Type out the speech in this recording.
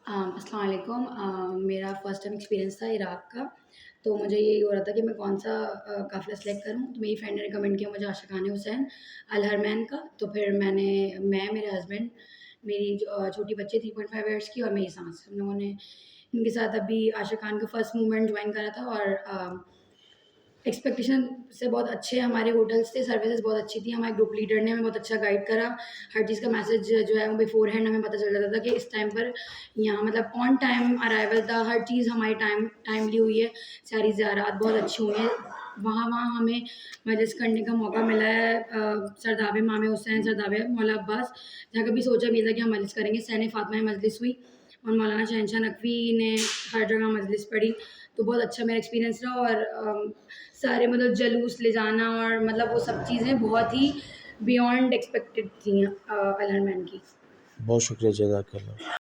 अस्सलाम वालेकुम। मेरा फ़र्स्ट टाइम एक्सपीरियंस था इराक का। तो मुझे यही हो रहा था कि मैं कौन-सा काफ़िला सेलेक्ट करूँ। तो मेरी फ्रेंड ने रिकमेंड किया मुझे आशिक़ाने हुसैन अल हरमैन का। तो फिर मैं, मेरे हस्बैंड, मेरी छोटी बच्ची 3.5 इयर्स की और मेरी सास, हम लोगों ने इनके साथ अभी आशिक़ान का फर्स्ट मूवमेंट जॉइन करा था और एक्सपेक्टेशन से बहुत अच्छे हमारे होटल्स थे, सर्विसेज़ बहुत अच्छी थी। हमारे ग्रुप लीडर ने हमें बहुत अच्छा गाइड करा। हर चीज़ का मैसेज जो है वो बिफ़ोरहैंड हमें पता चल जाता था कि इस टाइम पर यहाँ मतलब ऑन टाइम अराइवल था। हर चीज़ हमारी टाइमली हुई है। सारी ज़ियारात बहुत अच्छी हुई हैं। वहाँ वहाँ हमें मजलिस करने का मौका मिला है। सरदाब इमाम हुसैन, सरदाब मौला अब्बास, जहाँ कभी सोचा भी नहीं था कि हम मजलिस करेंगे। सैन फ़ातिमा में मजलिस हुई और मौलाना शहनशाह नकवी ने हर जगह मजलिस पढ़ी। तो बहुत अच्छा मेरा एक्सपीरियंस रहा और सारे मतलब जलूस ले जाना और मतलब वो सब चीज़ें बहुत ही बियॉन्ड एक्सपेक्टेड थी अल हरमैन की। बहुत शुक्रिया जज़ाकल्लाह।